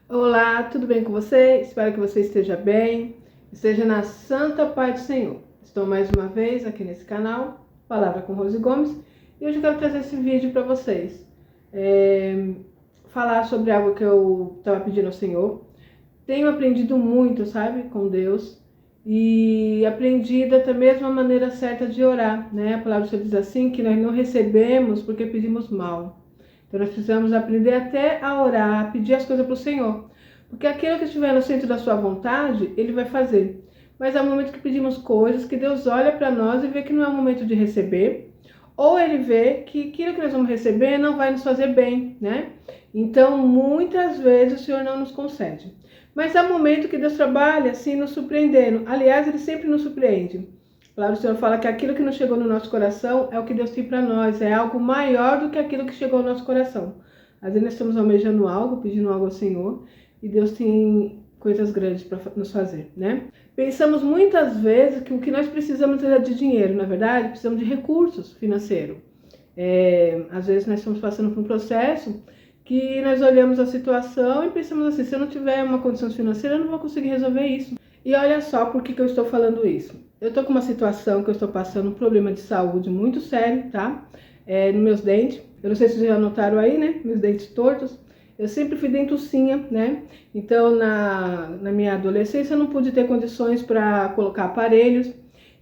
Olá, tudo bem com você? Espero que você esteja bem, esteja na santa paz do Senhor. Estou mais uma vez aqui nesse canal, Palavra com Rose Gomes, e hoje eu quero trazer esse vídeo para vocês. Falar sobre algo que eu estava pedindo ao Senhor. Tenho aprendido muito, sabe, com Deus, e aprendido até mesmo a maneira certa de orar, né? A palavra do Senhor diz assim, que nós não recebemos porque pedimos mal. Então nós precisamos aprender até a orar, a pedir as coisas para o Senhor. Porque aquilo que estiver no centro da sua vontade, Ele vai fazer. Mas há um momento que pedimos coisas, que Deus olha para nós e vê que não é o momento de receber. Ou Ele vê que aquilo que nós vamos receber não vai nos fazer bem, né? Então muitas vezes o Senhor não nos concede. Mas há momento que Deus trabalha assim nos surpreendendo. Aliás, Ele sempre nos surpreende. Claro, o Senhor fala que aquilo que não chegou no nosso coração é o que Deus tem para nós, é algo maior do que aquilo que chegou ao nosso coração. Às vezes nós estamos almejando algo, pedindo algo ao Senhor, e Deus tem coisas grandes para nos fazer, né? Pensamos muitas vezes que o que nós precisamos é de dinheiro, na verdade, precisamos de recursos financeiros. Às vezes nós estamos passando por um processo que nós olhamos a situação e pensamos assim, se eu não tiver uma condição financeira, eu não vou conseguir resolver isso. E olha só por que eu estou falando isso. Eu tô com uma situação que eu estou passando um problema de saúde muito sério, tá? Nos meus dentes. Eu não sei se vocês já notaram aí, né? Meus dentes tortos. Eu sempre fui dentucinha, né? Então, na minha adolescência, eu não pude ter condições para colocar aparelhos.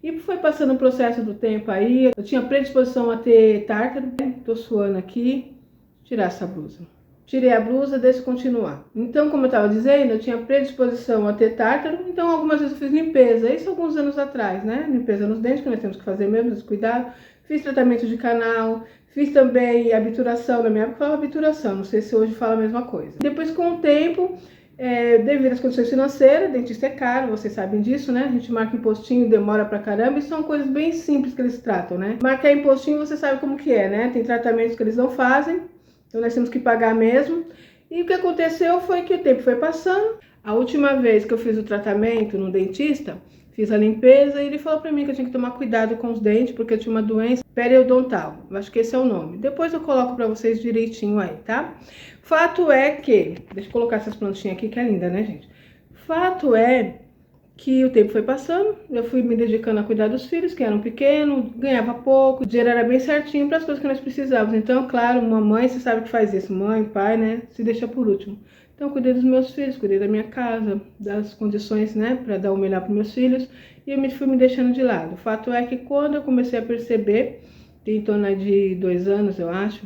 E foi passando o processo do tempo aí. Eu tinha predisposição a ter tártaro. Tô suando aqui. Vou tirar essa blusa. Tirei a blusa, deixa eu continuar. Então, como eu estava dizendo, eu tinha predisposição a ter tártaro, então algumas vezes eu fiz limpeza, isso alguns anos atrás, né? Limpeza nos dentes, que nós temos que fazer mesmo, descuidado. Fiz tratamento de canal, fiz também obturação, na minha época falava obturação, não sei se hoje fala a mesma coisa. Depois, com o tempo, devido às condições financeiras, dentista é caro, vocês sabem disso, né? A gente marca impostinho, demora pra caramba, e são coisas bem simples que eles tratam, né? Marcar impostinho, você sabe como que é, né? Tem tratamentos que eles não fazem, então nós temos que pagar mesmo. E o que aconteceu foi que o tempo foi passando. A última vez que eu fiz o tratamento no dentista, fiz a limpeza e ele falou pra mim que eu tinha que tomar cuidado com os dentes, porque eu tinha uma doença periodontal. Acho que esse é o nome. Depois eu coloco pra vocês direitinho aí, tá? Fato é que... Deixa eu colocar essas plantinhas aqui que é linda, né, gente? Fato é que o tempo foi passando, eu fui me dedicando a cuidar dos filhos, que eram pequenos, ganhava pouco, o dinheiro era bem certinho para as coisas que nós precisávamos. Então, claro, uma mãe, você sabe que faz isso, mãe, pai, né, se deixa por último. Então, eu cuidei dos meus filhos, cuidei da minha casa, das condições, né, para dar o melhor para meus filhos, e eu fui me deixando de lado. O fato é que quando eu comecei a perceber, tem em torno de 2 anos, eu acho,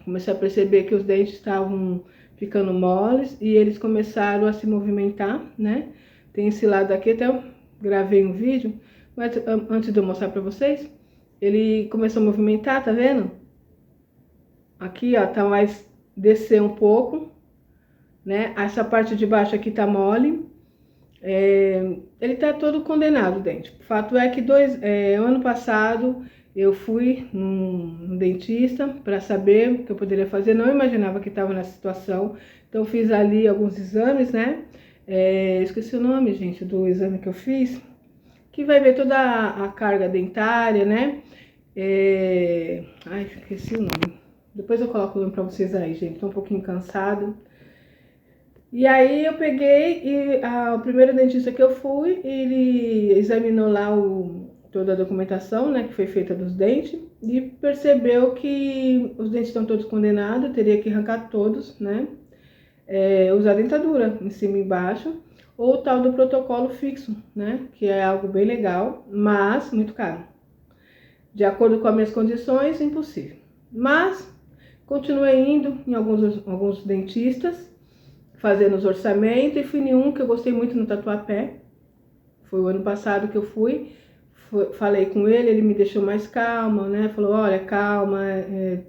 comecei a perceber que os dentes estavam ficando moles e eles começaram a se movimentar, né? Tem esse lado aqui, até eu gravei um vídeo, mas antes de eu mostrar pra vocês, ele começou a movimentar, tá vendo? Aqui, ó, tá mais descer um pouco, né? Essa parte de baixo aqui tá mole. Ele tá todo condenado o dente. O fato é que ano passado eu fui num dentista para saber o que eu poderia fazer. Não imaginava que estava nessa situação. Então fiz ali alguns exames, né? Esqueci o nome, gente, do exame que eu fiz, que vai ver toda a carga dentária, né? Ai, esqueci o nome. Depois eu coloco o nome pra vocês aí, gente. Tô um pouquinho cansada. E aí eu peguei e o primeiro dentista que eu fui, ele examinou lá toda a documentação, né, que foi feita dos dentes, e percebeu que os dentes estão todos condenados, teria que arrancar todos, né? Usar dentadura em cima e embaixo, ou o tal do protocolo fixo, né? Que é algo bem legal, mas muito caro. De acordo com as minhas condições, impossível. Mas continuei indo em alguns dentistas, fazendo os orçamentos, e fui em um que eu gostei muito no Tatuapé. Foi o ano passado que eu fui. Falei com ele me deixou mais calma, né? Falou, olha, calma,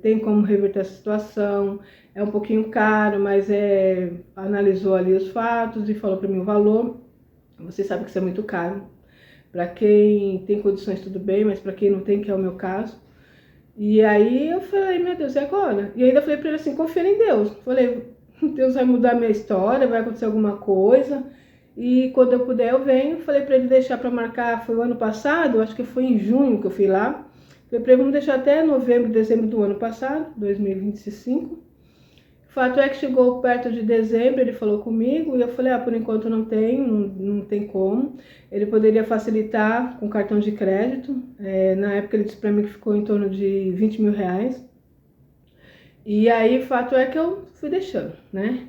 tem como reverter essa situação, é um pouquinho caro, mas analisou ali os fatos e falou para mim o valor. Você sabe que isso é muito caro. Para quem tem condições, tudo bem, mas para quem não tem, que é o meu caso. E aí eu falei, meu Deus, e agora? E ainda falei para ele assim, confia em Deus. Falei, Deus vai mudar a minha história, vai acontecer alguma coisa. E quando eu puder eu venho. Falei pra ele deixar pra marcar, foi o ano passado, acho que foi em junho que eu fui lá. Falei pra ele, vamos deixar até novembro, dezembro do ano passado, 2025. Fato é que chegou perto de dezembro, ele falou comigo e eu falei, por enquanto não tem, não tem como. Ele poderia facilitar com cartão de crédito. Na época ele disse para mim que ficou em torno de 20 mil reais. E aí, fato é que eu fui deixando, né?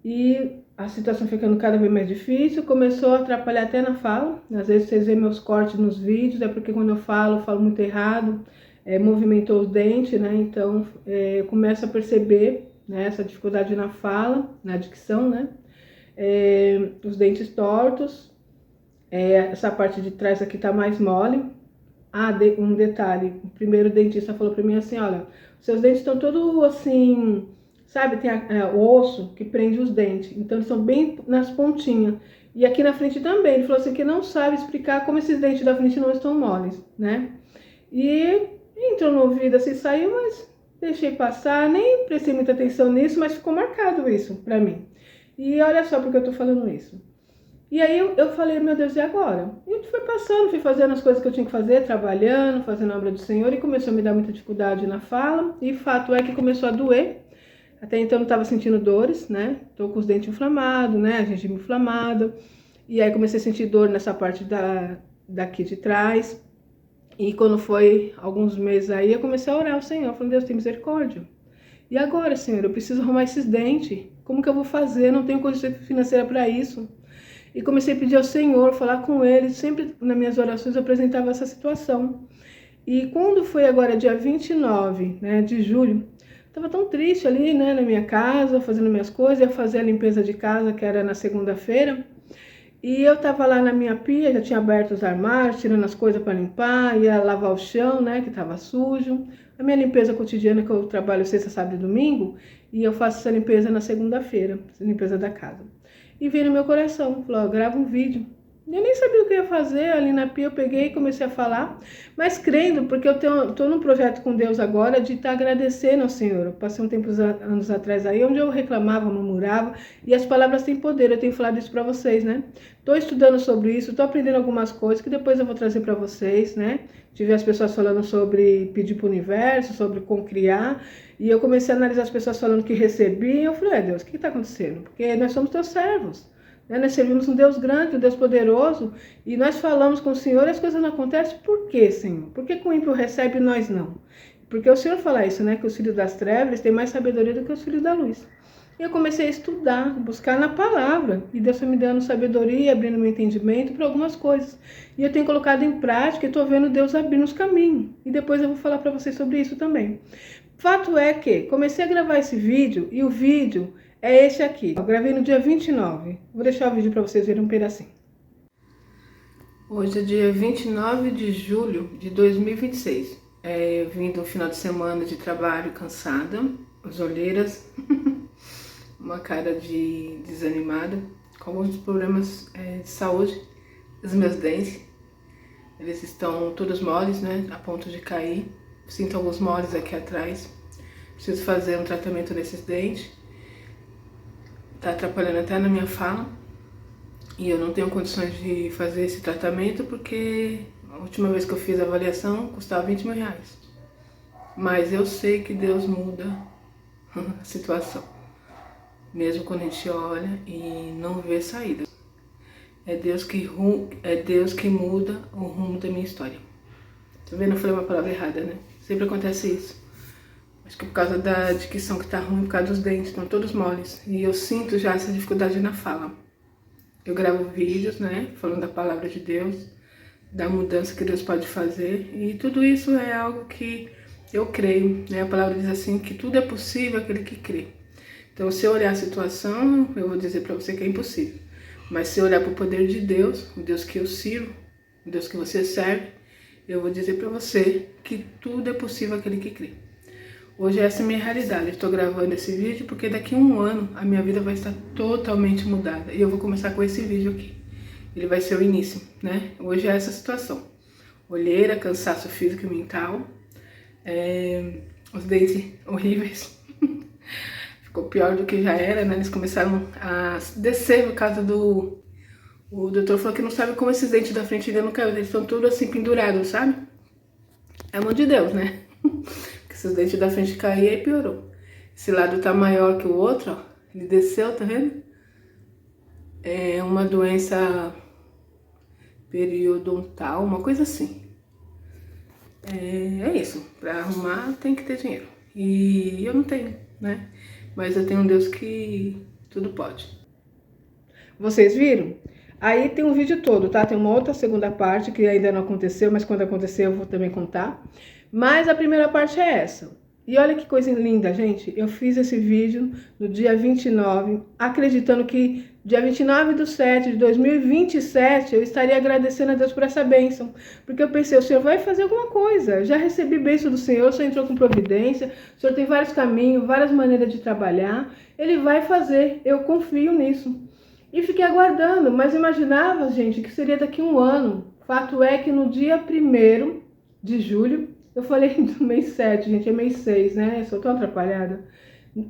E a situação ficando cada vez mais difícil, começou a atrapalhar até na fala. Às vezes vocês veem meus cortes nos vídeos, é porque quando eu falo muito errado, movimentou os dentes, né? Então, eu começo a perceber, né, essa dificuldade na fala, na dicção, né? Os dentes tortos, essa parte de trás aqui tá mais mole. Um detalhe, o primeiro dentista falou pra mim assim, olha, seus dentes estão todos assim, sabe, tem o osso que prende os dentes, então eles estão bem nas pontinhas. E aqui na frente também, ele falou assim que não sabe explicar como esses dentes da frente não estão moles, né? E entrou no ouvido assim, saiu, mas deixei passar, nem prestei muita atenção nisso, mas ficou marcado isso pra mim. E olha só porque eu tô falando isso. E aí eu falei, meu Deus, e agora? E fui passando, fui fazendo as coisas que eu tinha que fazer, trabalhando, fazendo a obra do Senhor, e começou a me dar muita dificuldade na fala, e fato é que começou a doer. Até então eu não estava sentindo dores, né? Tô com os dentes inflamados, né? A gengiva inflamada. E aí comecei a sentir dor nessa parte daqui de trás. E quando foi alguns meses aí, eu comecei a orar ao Senhor, falando, Deus, tem misericórdia. E agora, Senhor, eu preciso arrumar esses dentes. Como que eu vou fazer? Eu não tenho condição financeira para isso. E comecei a pedir ao Senhor, falar com Ele. Sempre nas minhas orações eu apresentava essa situação. E quando foi agora dia 29, né, de julho, estava tão triste ali, né, na minha casa, fazendo minhas coisas, ia fazer a limpeza de casa, que era na segunda-feira. E eu tava lá na minha pia, já tinha aberto os armários, tirando as coisas para limpar, ia lavar o chão, né, que tava sujo. A minha limpeza cotidiana, que eu trabalho sexta, sábado e domingo, e eu faço essa limpeza na segunda-feira, limpeza da casa. E veio no meu coração, falou, grava um vídeo. Eu nem sabia o que eu ia fazer, ali na pia eu peguei e comecei a falar, mas crendo, porque eu tô num projeto com Deus agora de estar agradecendo ao Senhor. Eu passei um tempo, anos atrás aí, onde eu reclamava, murmurava, e as palavras têm poder, eu tenho falado isso para vocês, né? Tô estudando sobre isso, tô aprendendo algumas coisas que depois eu vou trazer para vocês, né? Tive as pessoas falando sobre pedir para o universo, sobre concriar, e eu comecei a analisar as pessoas falando que recebiam, eu falei, Deus, o que está acontecendo? Porque nós somos teus servos. Nós servimos um Deus grande, um Deus poderoso, e nós falamos com o Senhor e as coisas não acontecem. Por quê, Senhor? Por que o ímpio recebe e nós não? Porque o Senhor fala isso, né? Que os filhos das trevas têm mais sabedoria do que os filhos da luz. E eu comecei a estudar, buscar na palavra. E Deus foi me dando sabedoria, abrindo meu entendimento para algumas coisas. E eu tenho colocado em prática e estou vendo Deus abrindo os caminhos. E depois eu vou falar para vocês sobre isso também. Fato é que comecei a gravar esse vídeo e o vídeo é esse aqui. Eu gravei no dia 29. Vou deixar o vídeo para vocês verem um pedacinho. Hoje é dia 29 de julho de 2026. Eu vim do final de semana de trabalho cansada, as olheiras, uma cara de desanimada, com alguns problemas de saúde. Os meus dentes, eles estão todos moles, né, a ponto de cair. Sinto alguns moles aqui atrás. Preciso fazer um tratamento nesses dentes. Tá atrapalhando até na minha fala. E eu não tenho condições de fazer esse tratamento porque a última vez que eu fiz a avaliação custava 20 mil reais. Mas eu sei que Deus muda a situação. Mesmo quando a gente olha e não vê saída. É Deus que muda o rumo da minha história. Tá vendo? Eu falei uma palavra errada, né? Sempre acontece isso. Acho que por causa da dicção que tá ruim, por causa dos dentes, estão todos moles. E eu sinto já essa dificuldade na fala. Eu gravo vídeos, né, falando da palavra de Deus, da mudança que Deus pode fazer. E tudo isso é algo que eu creio, né? A palavra diz assim, que tudo é possível aquele que crê. Então, se eu olhar a situação, eu vou dizer para você que é impossível. Mas se eu olhar para o poder de Deus, o Deus que eu sirvo, o Deus que você serve, eu vou dizer para você que tudo é possível aquele que crê. Hoje essa é a minha realidade. Estou gravando esse vídeo porque daqui a um ano a minha vida vai estar totalmente mudada. E eu vou começar com esse vídeo aqui. Ele vai ser o início, né? Hoje é essa situação. Olheira, cansaço físico e mental. Os dentes horríveis. Ficou pior do que já era, né? Eles começaram a descer por causa do... O doutor falou que não sabe como esses dentes da frente ainda não caiu. Eles estão todos assim pendurados, sabe? É a mão de Deus, né? Se os dentes da frente cair, aí piorou. Esse lado tá maior que o outro, ó. Ele desceu, tá vendo? É uma doença periodontal, uma coisa assim. É isso, pra arrumar tem que ter dinheiro. E eu não tenho, né? Mas eu tenho um Deus que tudo pode. Vocês viram? Aí tem um vídeo todo, tá? Tem uma outra segunda parte que ainda não aconteceu, mas quando acontecer eu vou também contar. Mas a primeira parte é essa. E olha que coisa linda, gente. Eu fiz esse vídeo no dia 29, acreditando que dia 29/7/2027 eu estaria agradecendo a Deus por essa bênção. Porque eu pensei, o Senhor vai fazer alguma coisa. Já recebi bênção do Senhor, o Senhor entrou com providência, o Senhor tem vários caminhos, várias maneiras de trabalhar. Ele vai fazer, eu confio nisso. E fiquei aguardando, mas imaginava, gente, que seria daqui a um ano. Fato é que no dia 1º de julho, eu falei do mês 7, gente, é mês 6, né? Eu sou tão atrapalhada.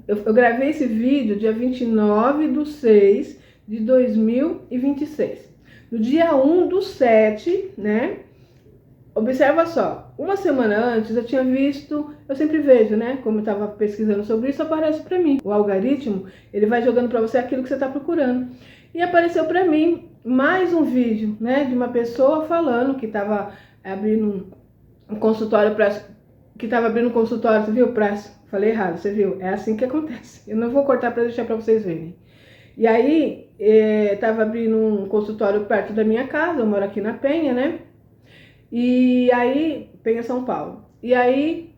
Eu gravei esse vídeo dia 29/6/2026. No dia 1/7, né? Observa só, uma semana antes eu tinha visto, eu sempre vejo, né? Como eu estava pesquisando sobre isso, aparece para mim. O algoritmo, ele vai jogando para você aquilo que você está procurando. E apareceu para mim mais um vídeo, né? De uma pessoa falando que estava abrindo um consultório para... Que estava abrindo um consultório, você viu? Falei errado, você viu? É assim que acontece. Eu não vou cortar para deixar para vocês verem. E aí, estava abrindo um consultório perto da minha casa, eu moro aqui na Penha, né? E aí, Penha, São Paulo. E aí,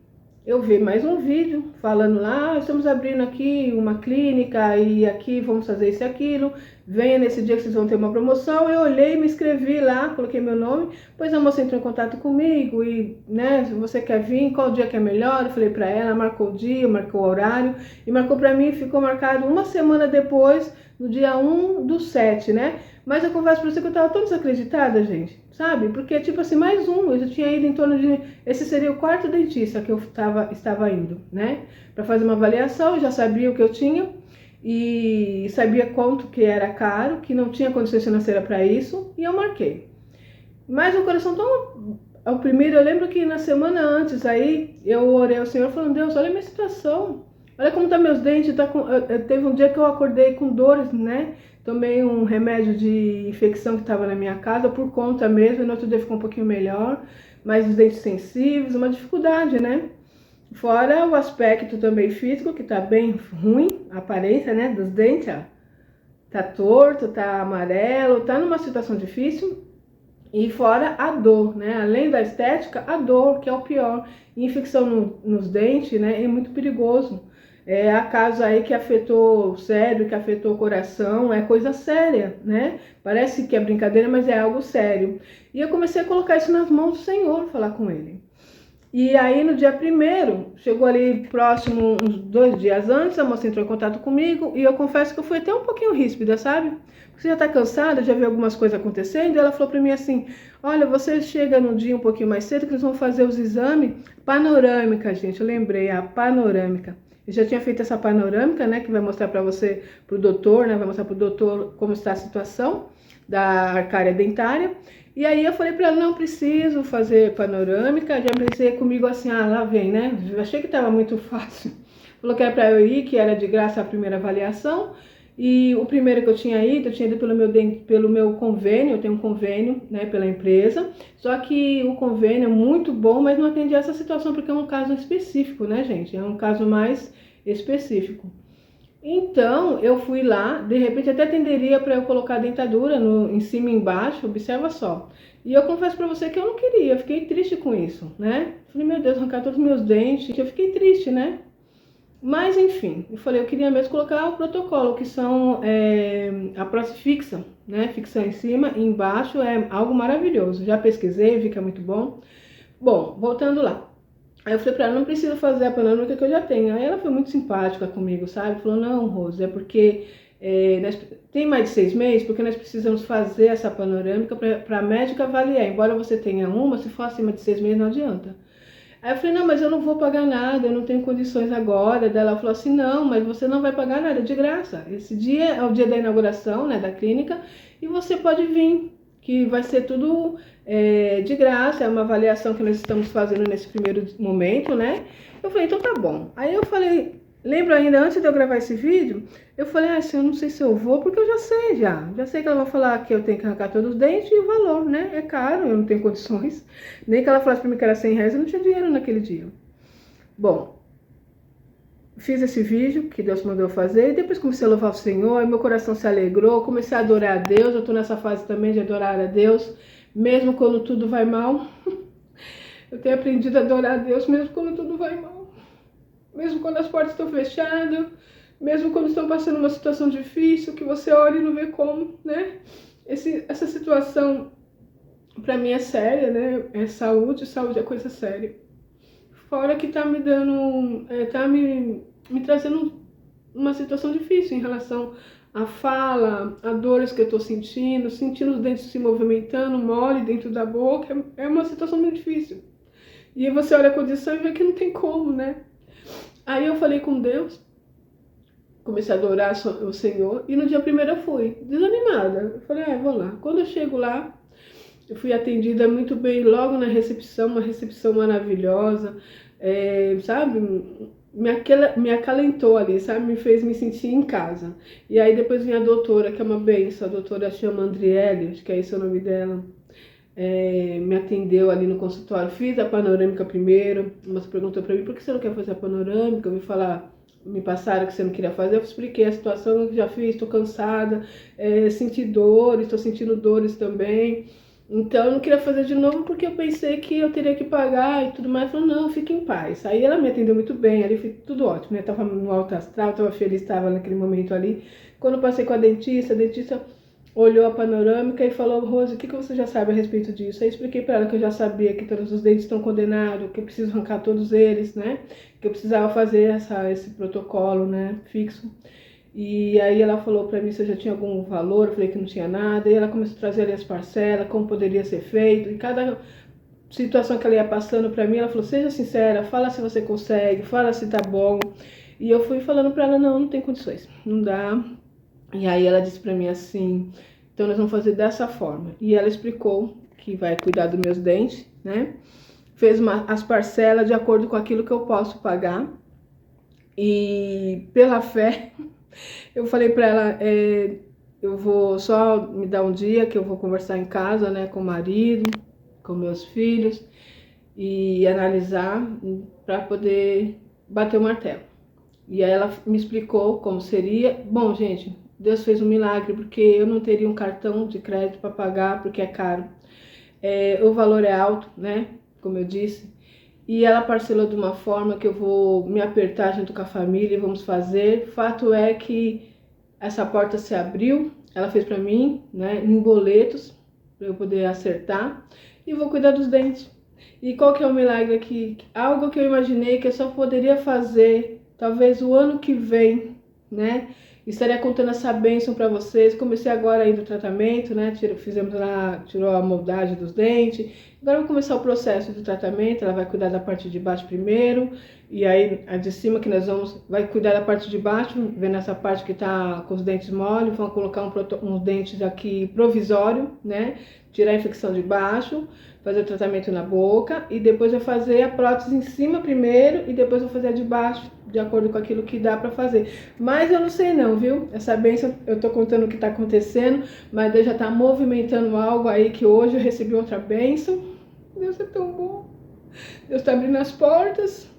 eu vi mais um vídeo falando lá, estamos abrindo aqui uma clínica e aqui vamos fazer isso e aquilo. Venha nesse dia que vocês vão ter uma promoção. Eu olhei, me inscrevi lá, coloquei meu nome. Depois a moça entrou em contato comigo e, né, se você quer vir, qual dia que é melhor? Eu falei pra ela, marcou o dia, marcou o horário. E marcou pra mim, ficou marcado uma semana depois, no dia 1/7, né? Mas eu confesso pra você que eu tava tão desacreditada, gente, sabe? Porque, tipo assim, mais um, eu já tinha ido em torno de... Esse seria o 4º dentista que eu estava indo, né? Pra fazer uma avaliação, eu já sabia o que eu tinha e sabia quanto que era caro, que não tinha condições financeiras para isso, e eu marquei. Mas o coração tão... O primeiro, eu lembro que na semana antes aí, eu orei ao Senhor falando, Deus, olha a minha situação. Olha como tá meus dentes, teve um dia que eu acordei com dores, né? Tomei um remédio de infecção que estava na minha casa por conta mesmo, e no outro dia ficou um pouquinho melhor, mas os dentes sensíveis, uma dificuldade, né? Fora o aspecto também físico, que tá bem ruim, a aparência, né, dos dentes, ó. Tá torto, tá amarelo, tá numa situação difícil. E fora a dor, né? Além da estética, a dor, que é o pior. Infecção nos dentes, né? É muito perigoso. Há casos aí que afetou o cérebro, que afetou o coração, é coisa séria, né? Parece que é brincadeira, mas é algo sério. E eu comecei a colocar isso nas mãos do Senhor, falar com Ele. E aí no dia 1º, chegou ali próximo, uns 2 dias antes, a moça entrou em contato comigo e eu confesso que eu fui até um pouquinho ríspida, sabe? Porque você já tá cansada, já viu algumas coisas acontecendo, e ela falou pra mim assim, olha, você chega num dia um pouquinho mais cedo que eles vão fazer os exames panorâmica, gente, eu lembrei, a panorâmica. Eu já tinha feito essa panorâmica, né, que vai mostrar pra você, pro doutor, né, vai mostrar pro doutor como está a situação da arcária dentária. E aí eu falei pra ela, não preciso fazer panorâmica, já pensei comigo assim, ah, lá vem, né? Eu achei que tava muito fácil. Falou que era pra eu ir, que era de graça a primeira avaliação. E o primeiro que eu tinha ido pelo meu convênio, eu tenho um convênio, né, pela empresa. Só que o convênio é muito bom, mas não atende a essa situação porque é um caso específico, né, gente? É um caso mais específico. Então, eu fui lá, de repente até tenderia para eu colocar a dentadura em cima e embaixo, observa só. E eu confesso para você que eu não queria, eu fiquei triste com isso, né? Falei, meu Deus, arrancar todos os meus dentes, eu fiquei triste, né? Mas enfim, eu falei, eu queria mesmo colocar o protocolo, que são a prótese fixa, né? Fixa em cima e embaixo, é algo maravilhoso. Já pesquisei, vi que é muito bom. Bom, voltando lá. Aí eu falei pra ela, não preciso fazer a panorâmica que eu já tenho. Aí ela foi muito simpática comigo, sabe? Falou, não, Rose, é porque tem mais de 6 meses, porque nós precisamos fazer essa panorâmica para a médica avaliar. Embora você tenha uma, se for acima de 6 meses não adianta. Aí eu falei, não, mas eu não vou pagar nada, eu não tenho condições agora. Daí ela falou assim, não, mas você não vai pagar nada, de graça. Esse dia é o dia da inauguração, né, da clínica, e você pode vir, que vai ser tudo de graça, é uma avaliação que nós estamos fazendo nesse primeiro momento, né? Eu falei, então tá bom. Aí eu falei, lembro ainda, antes de eu gravar esse vídeo, eu falei, assim, eu não sei se eu vou, porque eu já sei Já sei que ela vai falar que eu tenho que arrancar todos os dentes e o valor, né? É caro, eu não tenho condições. Nem que ela falasse pra mim que era R$100, eu não tinha dinheiro naquele dia. Bom, fiz esse vídeo que Deus mandou fazer, e depois comecei a louvar o Senhor, e meu coração se alegrou, comecei a adorar a Deus. Eu tô nessa fase também de adorar a Deus, mesmo quando tudo vai mal. Eu tenho aprendido a adorar a Deus mesmo quando tudo vai mal. Mesmo quando as portas estão fechadas, mesmo quando estão passando uma situação difícil, que você olha e não vê como, né? Essa situação, pra mim, é séria, né? É saúde é coisa séria. Fora que tá me dando, tá me trazendo uma situação difícil em relação à fala, a dores que eu tô sentindo os dentes se movimentando, mole dentro da boca, é uma situação muito difícil. E aí você olha a condição e vê que não tem como, né? Aí eu falei com Deus, comecei a adorar o Senhor, e no dia primeiro eu fui, desanimada. Eu falei, vou lá. Quando eu chego lá, eu fui atendida muito bem logo na recepção, uma recepção maravilhosa, sabe? Me acalentou ali, sabe? Me fez me sentir em casa. E aí depois vinha a doutora, que é uma benção, a doutora chama Andriele, acho que é esse o nome dela. Me atendeu ali no consultório, fiz a panorâmica primeiro. Você perguntou para mim, por que você não quer fazer a panorâmica? Me passaram que você não queria fazer. Eu expliquei a situação que já fiz, estou cansada, senti dores, estou sentindo dores também. Então eu não queria fazer de novo porque eu pensei que eu teria que pagar e tudo mais. Falou, não, fique em paz. Aí ela me atendeu muito bem, ali foi tudo ótimo, né? Tava no alto astral, tava feliz, tava naquele momento ali. Quando eu passei com a dentista olhou a panorâmica e falou, Rose, o que você já sabe a respeito disso? Aí eu expliquei para ela que eu já sabia que todos os dentes estão condenados, que eu preciso arrancar todos eles, né? Que eu precisava fazer esse protocolo, né, fixo. E aí ela falou para mim se eu já tinha algum valor, eu falei que não tinha nada. E ela começou a trazer ali as parcelas, como poderia ser feito. E cada situação que ela ia passando para mim, ela falou, seja sincera, fala se você consegue, fala se tá bom. E eu fui falando para ela, não tem condições, não dá. E aí ela disse para mim assim, então nós vamos fazer dessa forma. E ela explicou que vai cuidar dos meus dentes, né? Fez as parcelas de acordo com aquilo que eu posso pagar. E pela fé, eu falei para ela, eu vou só me dar um dia que eu vou conversar em casa, né, com o marido, com meus filhos e analisar para poder bater o martelo. E aí ela me explicou como seria. Bom, gente, Deus fez um milagre, porque eu não teria um cartão de crédito para pagar, porque é caro. O valor é alto, né? Como eu disse. E ela parcelou de uma forma que eu vou me apertar junto com a família e vamos fazer. Fato é que essa porta se abriu, ela fez para mim, né? Em boletos, para eu poder acertar. E vou cuidar dos dentes. E qual que é o milagre aqui? Algo que eu imaginei que eu só poderia fazer talvez o ano que vem, né? Estaria contando essa bênção para vocês. Comecei agora ainda o tratamento, né? Fizemos lá, tirou a moldagem dos dentes. Agora vou começar o processo do tratamento. Ela vai cuidar da parte de baixo primeiro. E aí a de cima que nós vai cuidar da parte de baixo, vendo essa parte que tá com os dentes mole. Vamos colocar uns dentes aqui provisório, né? Tirar a infecção de baixo, fazer o tratamento na boca e depois eu fazer a prótese em cima primeiro e depois eu fazer a de baixo, de acordo com aquilo que dá pra fazer. Mas eu não sei não, viu? Essa bênção, eu tô contando o que tá acontecendo, mas Deus já tá movimentando algo aí, que hoje eu recebi outra bênção. Deus é tão bom. Deus tá abrindo as portas.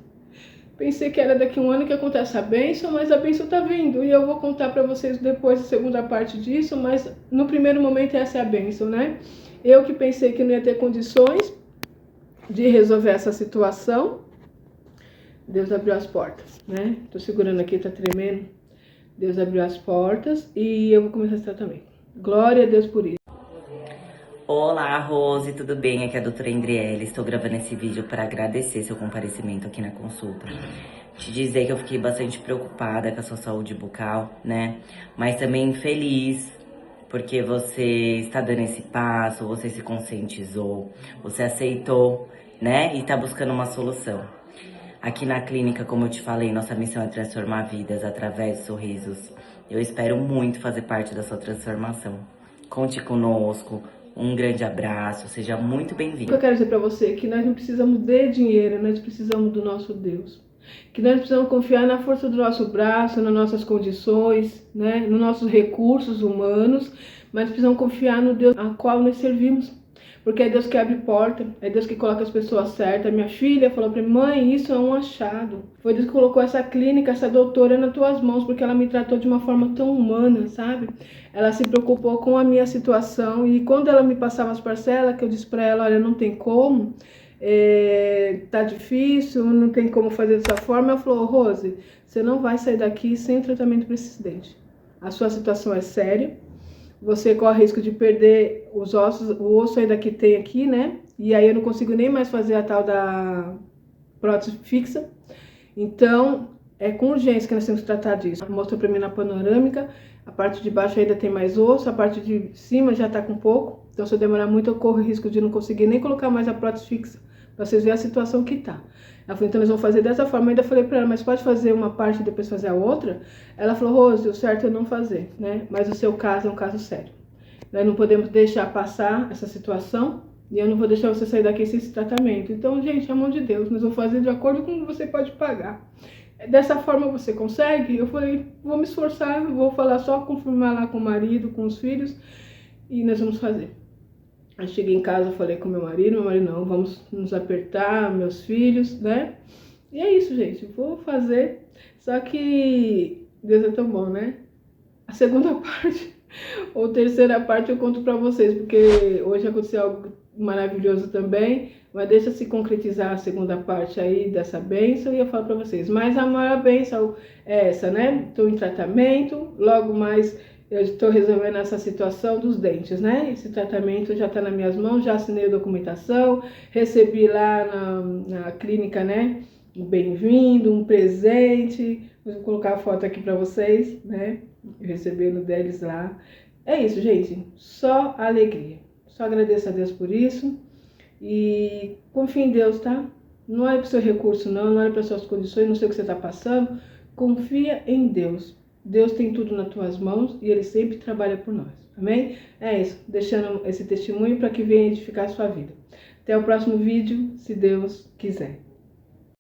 Pensei que era daqui a um ano que acontece a bênção, mas a bênção tá vindo. E eu vou contar pra vocês depois a segunda parte disso, mas no primeiro momento essa é a bênção, né? Eu que pensei que não ia ter condições de resolver essa situação, Deus abriu as portas, né? Tô segurando aqui, tá tremendo. Deus abriu as portas e eu vou começar esse tratamento. Glória a Deus por isso. Olá, Rose, tudo bem? Aqui é a doutora Andriele. Estou gravando esse vídeo para agradecer seu comparecimento aqui na consulta. Te dizer que eu fiquei bastante preocupada com a sua saúde bucal, né? Mas também feliz porque você está dando esse passo, você se conscientizou, você aceitou, né? E está buscando uma solução. Aqui na clínica, como eu te falei, nossa missão é transformar vidas através de sorrisos. Eu espero muito fazer parte da sua transformação. Conte conosco. Um grande abraço, seja muito bem-vindo. O que eu quero dizer para você é que nós não precisamos de dinheiro, nós precisamos do nosso Deus. Que nós precisamos confiar na força do nosso braço, nas nossas condições, né? Nos nossos recursos humanos, mas precisamos confiar no Deus a qual nós servimos. Porque é Deus que abre porta, é Deus que coloca as pessoas certas. Minha filha falou para mim, mãe, isso é um achado. Foi Deus que colocou essa clínica, essa doutora nas tuas mãos, porque ela me tratou de uma forma tão humana, sabe? Ela se preocupou com a minha situação e quando ela me passava as parcelas, que eu disse para ela, olha, não tem como, tá difícil, não tem como fazer dessa forma, ela falou, Rose, você não vai sair daqui sem tratamento para esse dente. A sua situação é séria. Você corre risco de perder os ossos, o osso ainda que tem aqui, né? E aí eu não consigo nem mais fazer a tal da prótese fixa. Então, é com urgência que nós temos que tratar disso. Mostrou pra mim na panorâmica, a parte de baixo ainda tem mais osso, a parte de cima já tá com pouco. Então, se eu demorar muito, eu corro risco de não conseguir nem colocar mais a prótese fixa, pra vocês verem a situação que tá. Ela falou, então nós vamos fazer dessa forma. Eu ainda falei pra ela, mas pode fazer uma parte e depois fazer a outra? Ela falou, Rose, o certo é não fazer, né? Mas o seu caso é um caso sério. Nós não podemos deixar passar essa situação e eu não vou deixar você sair daqui sem esse tratamento. Então, gente, é a mão de Deus, nós vamos fazer de acordo com o que você pode pagar. Dessa forma você consegue? Eu falei, vou me esforçar, vou falar só, confirmar lá com o marido, com os filhos e nós vamos fazer. Aí cheguei em casa, falei com meu marido, não, vamos nos apertar, meus filhos, né? E é isso, gente, vou fazer. Só que Deus é tão bom, né? A segunda parte, ou terceira parte eu conto pra vocês, porque hoje aconteceu algo maravilhoso também, mas deixa se concretizar a segunda parte aí dessa bênção e eu falo pra vocês. Mas a maior bênção é essa, né? Estou em tratamento, logo mais eu estou resolvendo essa situação dos dentes, né? Esse tratamento já está nas minhas mãos, já assinei a documentação, recebi lá na clínica, né? Um bem-vindo, um presente. Vou colocar a foto aqui para vocês, né? Recebendo deles lá. É isso, gente. Só alegria. Só agradeço a Deus por isso. E confie em Deus, tá? Não olhe para o seu recurso, não olhe para as suas condições, não sei o que você está passando. Confia em Deus. Deus tem tudo nas tuas mãos e Ele sempre trabalha por nós, amém? É isso, deixando esse testemunho para que venha edificar a sua vida. Até o próximo vídeo, se Deus quiser.